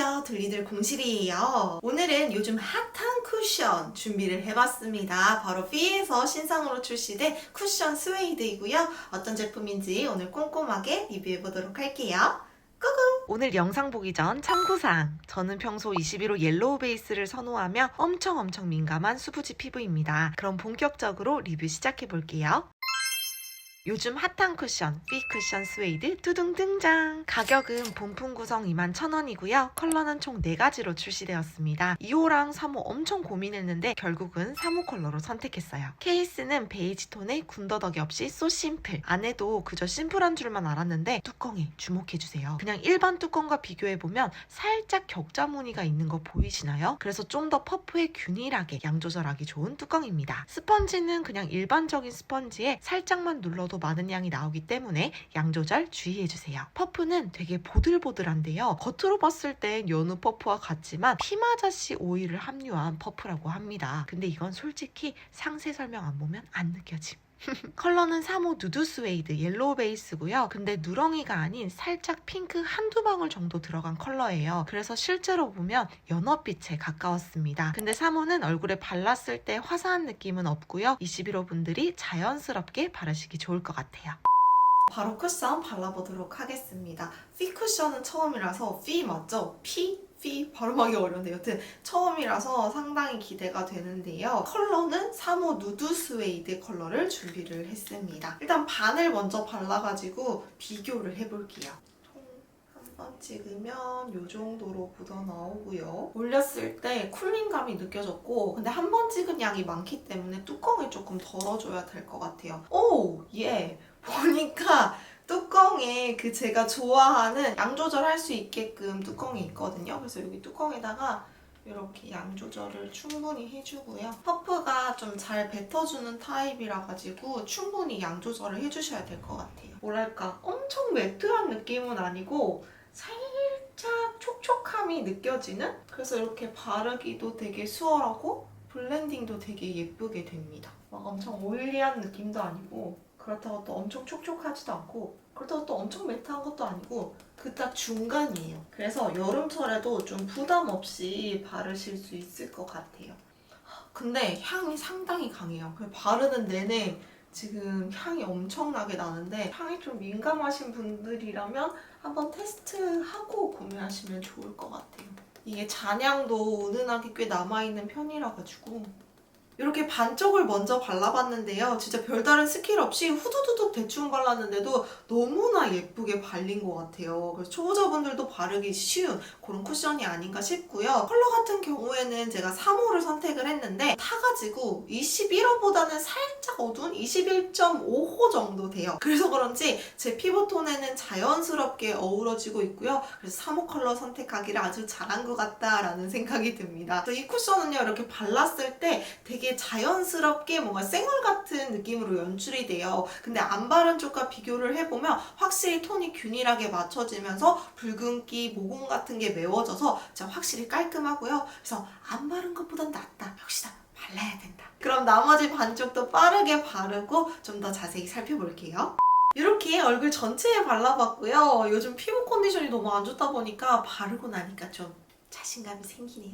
안녕하세요, 둘리들 공실이에요. 오늘은 요즘 핫한 쿠션 준비를 해봤습니다. 바로 피에서 신상으로 출시된 쿠션 스웨이드이고요. 어떤 제품인지 오늘 꼼꼼하게 리뷰해보도록 할게요. 오늘 영상 보기 전 참고사항. 저는 평소 21호 옐로우 베이스를 선호하며 엄청 민감한 수부지 피부입니다. 그럼 본격적으로 리뷰 시작해볼게요. 요즘 핫한 쿠션, 피 쿠션 스웨이드 두둥 등장! 가격은 본품 구성 21,000원이고요. 컬러는 총 4가지로 출시되었습니다. 2호랑 3호 엄청 고민했는데 결국은 3호 컬러로 선택했어요. 케이스는 베이지 톤에 군더더기 없이 소 심플. 안에도 그저 심플한 줄만 알았는데 뚜껑에 주목해주세요. 그냥 일반 뚜껑과 비교해보면 살짝 격자 무늬가 있는 거 보이시나요? 그래서 좀 더 퍼프에 균일하게 양 조절하기 좋은 뚜껑입니다. 스펀지는 그냥 일반적인 스펀지에 살짝만 눌러도 많은 양이 나오기 때문에 양 조절 주의해주세요. 퍼프는 되게 보들보들한데요. 겉으로 봤을 땐 연우 퍼프와 같지만 피마자씨 오일을 함유한 퍼프라고 합니다. 근데 이건 솔직히 상세 설명 안 보면 안 느껴짐. 컬러는 3호 누드 스웨이드 옐로우 베이스고요. 근데 누렁이가 아닌 살짝 핑크 한두 방울 정도 들어간 컬러예요. 그래서 실제로 보면 연어빛에 가까웠습니다. 근데 3호는 얼굴에 발랐을 때 화사한 느낌은 없고요. 21호 분들이 자연스럽게 바르시기 좋을 것 같아요. 바로 쿠션 발라보도록 하겠습니다. 피 쿠션은 처음이라서 피 맞죠? 피 발음하기 어려운데 여튼 처음이라서 상당히 기대가 되는데요. 컬러는 3호 누드 스웨이드 컬러를 준비를 했습니다. 일단 반을 먼저 발라가지고 비교를 해볼게요. 한번 찍으면 이 정도로 묻어나오고요. 올렸을 때 쿨링감이 느껴졌고 근데 한 번 찍은 양이 많기 때문에 뚜껑을 조금 덜어줘야 될 것 같아요. 오! 예! 보니까 뚜껑에 그 제가 좋아하는 양 조절할 수 있게끔 뚜껑이 있거든요. 그래서 여기 뚜껑에다가 이렇게 양 조절을 충분히 해주고요. 퍼프가 좀 잘 뱉어주는 타입이라 가지고 충분히 양 조절을 해주셔야 될 것 같아요. 뭐랄까 엄청 매트한 느낌은 아니고 살짝 촉촉함이 느껴지는? 그래서 이렇게 바르기도 되게 수월하고 블렌딩도 되게 예쁘게 됩니다. 막 엄청 오일리한 느낌도 아니고 그렇다고 또 엄청 촉촉하지도 않고 그렇다고 또 엄청 매트한 것도 아니고 그 딱 중간이에요. 그래서 여름철에도 좀 부담 없이 바르실 수 있을 것 같아요. 근데 향이 상당히 강해요. 바르는 내내 지금 향이 엄청나게 나는데 향이 좀 민감하신 분들이라면 한번 테스트하고 구매하시면 좋을 것 같아요. 이게 잔향도 은은하게 꽤 남아있는 편이라 가지고 이렇게 반쪽을 먼저 발라봤는데요. 진짜 별다른 스킬 없이 후두두둑 대충 발랐는데도 너무나 예쁘게 발린 것 같아요. 그래서 초보자분들도 바르기 쉬운 그런 쿠션이 아닌가 싶고요. 컬러 같은 경우에는 제가 3호를 선택을 했는데 타가지고 21호보다는 살짝 어두운 21.5호 정도 돼요. 그래서 그런지 제 피부톤에는 자연스럽게 어우러지고 있고요. 그래서 3호 컬러 선택하기를 아주 잘한 것 같다라는 생각이 듭니다. 이 쿠션은요, 이렇게 발랐을 때 되게 자연스럽게 뭔가 쌩얼 같은 느낌으로 연출이 돼요. 근데 안 바른 쪽과 비교를 해보면 확실히 톤이 균일하게 맞춰지면서 붉은기, 모공 같은 게 메워져서 진짜 확실히 깔끔하고요. 그래서 안 바른 것보단 낫다. 역시나 발라야 된다. 그럼 나머지 반쪽도 빠르게 바르고 좀 더 자세히 살펴볼게요. 이렇게 얼굴 전체에 발라봤고요. 요즘 피부 컨디션이 너무 안 좋다 보니까 바르고 나니까 좀 자신감이 생기네요.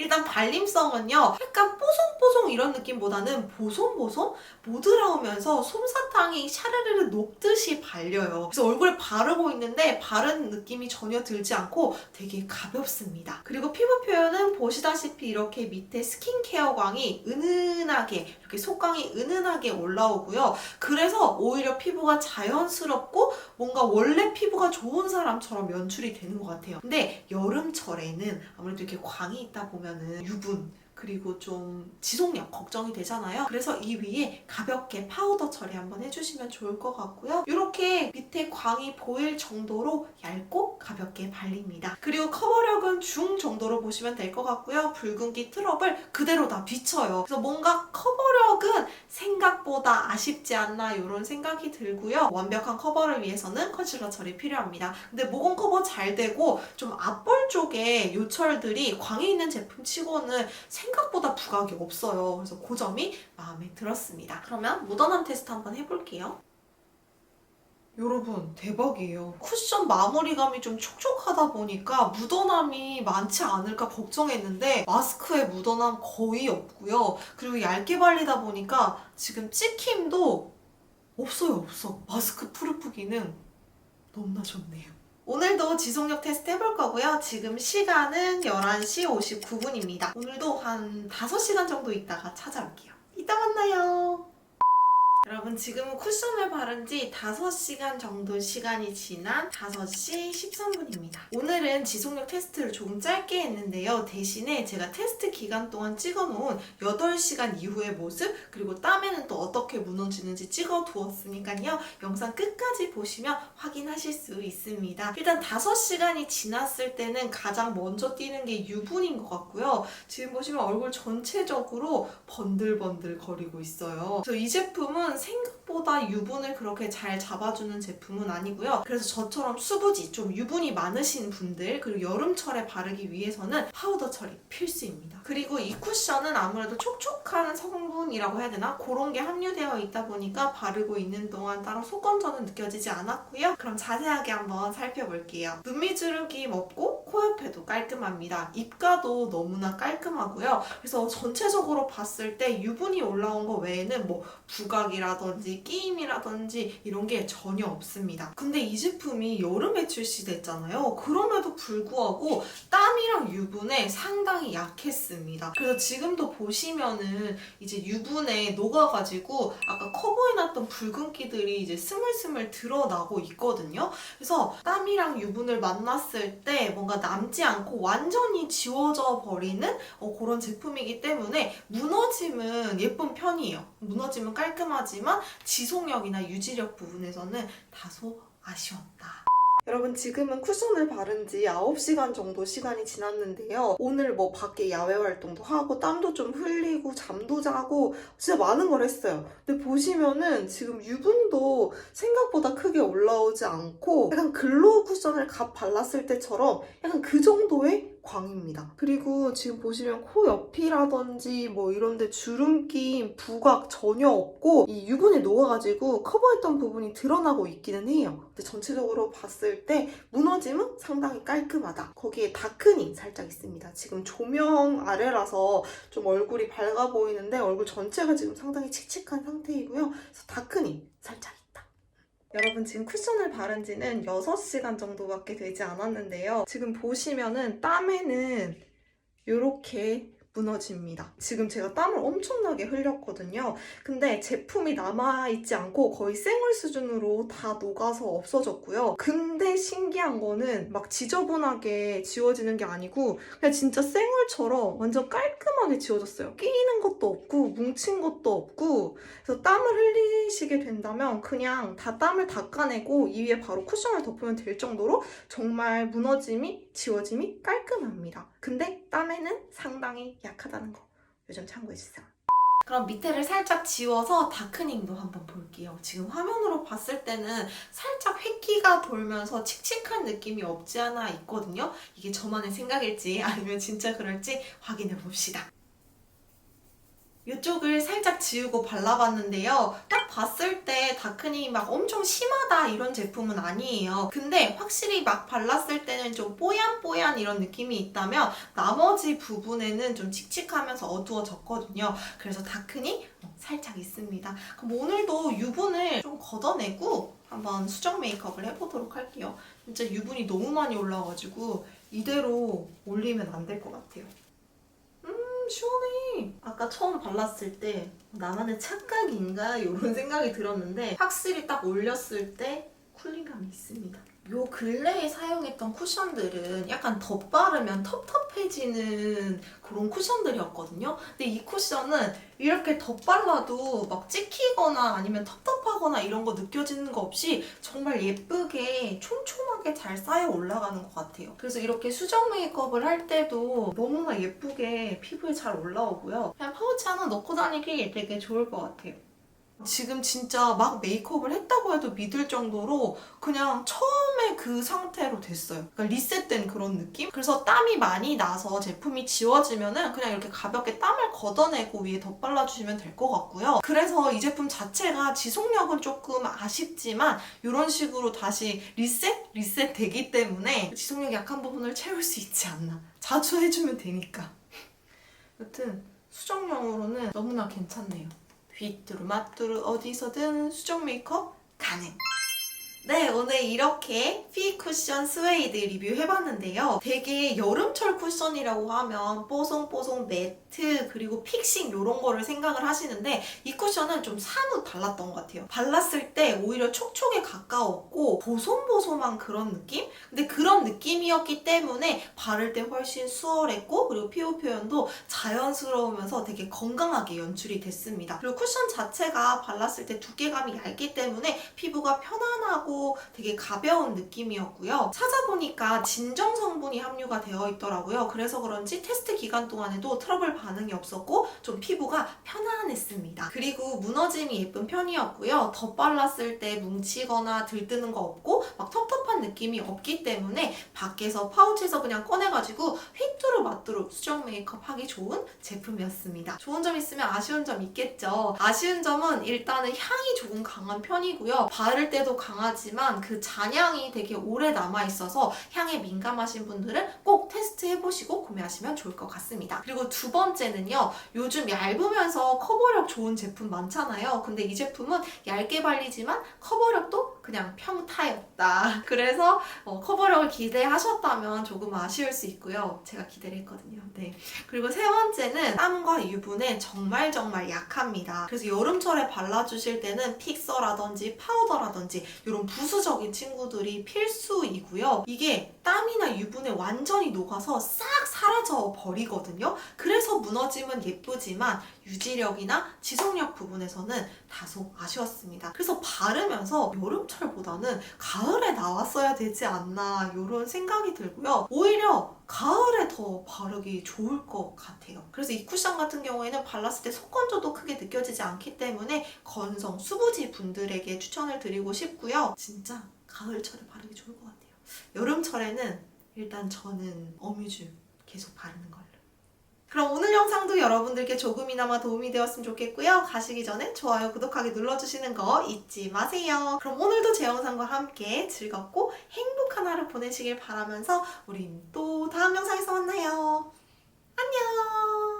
일단 발림성은요, 약간 뽀송뽀송 이런 느낌보다는 보송보송? 보드라우면서 솜사탕이 샤르르르 녹듯이 발려요. 그래서 얼굴에 바르고 있는데 바른 느낌이 전혀 들지 않고 되게 가볍습니다. 그리고 피부 표현은 보시다시피 이렇게 밑에 스킨케어광이 은은하게, 이렇게 속광이 은은하게 올라오고요. 그래서 오히려 피부가 자연스럽고 뭔가 원래 피부가 좋은 사람처럼 연출이 되는 것 같아요. 근데 여름철에는 아무래도 이렇게 광이 있다 보면 유분 그리고 좀 지속력 걱정이 되잖아요. 그래서 이 위에 가볍게 파우더 처리 한번 해주시면 좋을 것 같고요. 이렇게 밑에 광이 보일 정도로 얇고 가볍게 발립니다. 그리고 커버력은 중 정도로 보시면 될 것 같고요. 붉은기 트러블 그대로 다 비쳐요. 그래서 뭔가 커버력은 생각보다 아쉽지 않나 이런 생각이 들고요. 완벽한 커버를 위해서는 컨실러 처리 필요합니다. 근데 모공 커버 잘 되고 좀 앞볼 쪽에 요철들이 광이 있는 제품 치고는 생각보다 부각이 없어요. 그래서 그 점이 마음에 들었습니다. 그러면 묻어남 테스트 한번 해볼게요. 여러분 대박이에요. 쿠션 마무리감이 좀 촉촉하다 보니까 묻어남이 많지 않을까 걱정했는데 마스크에 묻어남 거의 없고요. 그리고 얇게 발리다 보니까 지금 찍힘도 없어. 마스크 프루프 기능 너무나 좋네요. 오늘도 지속력 테스트 해볼 거고요. 지금 시간은 11시 59분입니다. 오늘도 한 5시간 정도 있다가 찾아올게요. 이따 만나요. 여러분 지금은 쿠션을 바른 지 5시간 정도 시간이 지난 5시 13분입니다. 오늘은 지속력 테스트를 조금 짧게 했는데요. 대신에 제가 테스트 기간 동안 찍어놓은 8시간 이후의 모습 그리고 땀에는 또 어떻게 무너지는지 찍어두었으니까요. 영상 끝까지 보시면 확인하실 수 있습니다. 일단 5시간이 지났을 때는 가장 먼저 뛰는 게 유분인 것 같고요. 지금 보시면 얼굴 전체적으로 번들번들 거리고 있어요. 그래서 이 제품은 생각보다 유분을 그렇게 잘 잡아주는 제품은 아니고요. 그래서 저처럼 수부지, 좀 유분이 많으신 분들 그리고 여름철에 바르기 위해서는 파우더 처리 필수입니다. 그리고 이 쿠션은 아무래도 촉촉한 성분이라고 해야 되나? 그런 게 함유되어 있다 보니까 바르고 있는 동안 따로 속건조는 느껴지지 않았고요. 그럼 자세하게 한번 살펴볼게요. 눈밑주름김 없고 코 옆에도 깔끔합니다. 입가도 너무나 깔끔하고요. 그래서 전체적으로 봤을 때 유분이 올라온 거 외에는 뭐 부각이라든지 끼임이라든지 이런 게 전혀 없습니다. 근데 이 제품이 여름에 출시됐잖아요. 그럼에도 불구하고 땀이랑 유분에 상당히 약했습니다. 그래서 지금도 보시면은 이제 유분에 녹아가지고 아까 커보이 났던 붉은기들이 이제 스물스물 드러나고 있거든요. 그래서 땀이랑 유분을 만났을 때 뭔가 남지 않고 완전히 지워져 버리는 그런 제품이기 때문에 무너짐은 예쁜 편이에요. 무너짐은 깔끔하지만 지속력이나 유지력 부분에서는 다소 아쉬웠다. 여러분 지금은 쿠션을 바른 지 9시간 정도 시간이 지났는데요. 오늘 뭐 밖에 야외 활동도 하고 땀도 좀 흘리고 잠도 자고 진짜 많은 걸 했어요. 근데 보시면은 지금 유분도 생각보다 크게 올라오지 않고 약간 글로우 쿠션을 갓 발랐을 때처럼 약간 그 정도의 광입니다. 그리고 지금 보시면 코 옆이라든지 뭐 이런데 주름낌, 부각 전혀 없고 이 유분이 녹아가지고 커버했던 부분이 드러나고 있기는 해요. 근데 전체적으로 봤을 때 무너짐은 상당히 깔끔하다. 거기에 다크닝 살짝 있습니다. 지금 조명 아래라서 좀 얼굴이 밝아 보이는데 얼굴 전체가 지금 상당히 칙칙한 상태이고요. 그래서 다크닝 살짝 여러분 지금 쿠션을 바른 지는 6시간 정도밖에 되지 않았는데요. 지금 보시면은 땀에는 이렇게 무너집니다. 지금 제가 땀을 엄청나게 흘렸거든요. 근데 제품이 남아있지 않고 거의 쌩얼 수준으로 다 녹아서 없어졌고요. 근데 신기한 거는 막 지저분하게 지워지는 게 아니고 그냥 진짜 쌩얼처럼 완전 깔끔하게 지워졌어요. 끼이는 것도 없고 뭉친 것도 없고 그래서 땀을 흘리시게 된다면 그냥 다 땀을 닦아내고 이 위에 바로 쿠션을 덮으면 될 정도로 정말 무너짐이 지워짐이 깔끔합니다. 근데 땀에는 상당히 약하다는 거 요즘 참고해주세요. 그럼 밑에를 살짝 지워서 다크닝도 한번 볼게요. 지금 화면으로 봤을 때는 살짝 획기가 돌면서 칙칙한 느낌이 없지 않아 있거든요. 이게 저만의 생각일지 아니면 진짜 그럴지 확인해 봅시다. 이쪽을 살짝 지우고 발라봤는데요. 딱 봤을 때 다크닝이 막 엄청 심하다 이런 제품은 아니에요. 근데 확실히 막 발랐을 때는 좀 뽀얀뽀얀 이런 느낌이 있다면 나머지 부분에는 좀 칙칙하면서 어두워졌거든요. 그래서 다크닝 살짝 있습니다. 그럼 오늘도 유분을 좀 걷어내고 한번 수정 메이크업을 해보도록 할게요. 진짜 유분이 너무 많이 올라와가지고 이대로 올리면 안 될 것 같아요. 시원해. 아까 처음 발랐을 때 나만의 착각인가 이런 생각이 들었는데 확실히 딱 올렸을 때 쿨링감이 있습니다. 요 근래에 사용했던 쿠션들은 약간 덧바르면 텁텁해지는 그런 쿠션들이었거든요. 근데 이 쿠션은 이렇게 덧발라도 막 찍히거나 아니면 텁텁하거나 이런 거 느껴지는 거 없이 정말 예쁘게 촘촘하게 잘 쌓여 올라가는 것 같아요. 그래서 이렇게 수정 메이크업을 할 때도 너무나 예쁘게 피부에 잘 올라오고요. 그냥 파우치 하나 넣고 다니기 되게 좋을 것 같아요. 지금 진짜 막 메이크업을 했다고 해도 믿을 정도로 그냥 처음에 그 상태로 됐어요. 그러니까 리셋된 그런 느낌? 그래서 땀이 많이 나서 제품이 지워지면은 그냥 이렇게 가볍게 땀을 걷어내고 위에 덧발라주시면 될 것 같고요. 그래서 이 제품 자체가 지속력은 조금 아쉽지만 이런 식으로 다시 리셋 되기 때문에 지속력 약한 부분을 채울 수 있지 않나. 자주 해주면 되니까. 여튼 수정용으로는 너무나 괜찮네요. 휘뚜루 마뚜루 어디서든 수정 메이크업 가능! 네, 오늘 이렇게 피 쿠션 스웨이드 리뷰해봤는데요. 되게 여름철 쿠션이라고 하면 뽀송뽀송 매트 그리고 픽싱 이런 거를 생각을 하시는데 이 쿠션은 좀 사뭇 달랐던 것 같아요. 발랐을 때 오히려 촉촉에 가까웠고 보송보송한 그런 느낌? 근데 그런 느낌이었기 때문에 바를 때 훨씬 수월했고 그리고 피부 표현도 자연스러우면서 되게 건강하게 연출이 됐습니다. 그리고 쿠션 자체가 발랐을 때 두께감이 얇기 때문에 피부가 편안하고 되게 가벼운 느낌이었고요. 찾아보니까 진정 성분이 함유가 되어 있더라고요. 그래서 그런지 테스트 기간 동안에도 트러블 반응이 없었고 좀 피부가 편안했습니다. 그리고 무너짐이 예쁜 편이었고요. 덧발랐을 때 뭉치거나 들뜨는 거 없고 막 텁텁한 느낌이 없기 때문에 밖에서 파우치에서 그냥 꺼내가지고 휘뚜루 마뚜루 수정 메이크업 하기 좋은 제품이었습니다. 좋은 점 있으면 아쉬운 점 있겠죠. 아쉬운 점은 일단은 향이 조금 강한 편이고요. 바를 때도 강하지만 그 잔향이 되게 오래 남아있어서 향에 민감하신 분들은 꼭 테스트해보시고 구매하시면 좋을 것 같습니다. 그리고 두 번째는요. 요즘 얇으면서 커버력 좋은 제품 많잖아요. 근데 이 제품은 얇게 발리지만 커버력도 그냥 평타였다. 그래서 커버력을 기대하셨다면 조금 아쉬울 수 있고요. 제가 기대를 했거든요. 네. 그리고 세 번째는 땀과 유분에 정말 약합니다. 그래서 여름철에 발라주실 때는 픽서라든지 파우더라든지 이런 부수적인 친구들이 필수이고요. 이게 땀이나 유분에 완전히 녹아서 싹 사라져 버리거든요. 그래서 무너짐은 예쁘지만 유지력이나 지속력 부분에서는 다소 아쉬웠습니다. 그래서 바르면서 여름철보다는 가을에 나왔어야 되지 않나 이런 생각이 들고요. 오히려 가을에 더 바르기 좋을 것 같아요. 그래서 이 쿠션 같은 경우에는 발랐을 때 속건조도 크게 느껴지지 않기 때문에 건성, 수부지 분들에게 추천을 드리고 싶고요. 진짜 가을철에 바르기 좋을 것 같아요. 여름철에는 일단 저는 어뮤즈 계속 바르는 걸로. 그럼 오늘 영상도 여러분들께 조금이나마 도움이 되었으면 좋겠고요. 가시기 전에 좋아요, 구독하기 눌러주시는 거 잊지 마세요. 그럼 오늘도 제 영상과 함께 즐겁고 행복한 하루 보내시길 바라면서 우린 또 다음 영상에서 만나요. 안녕!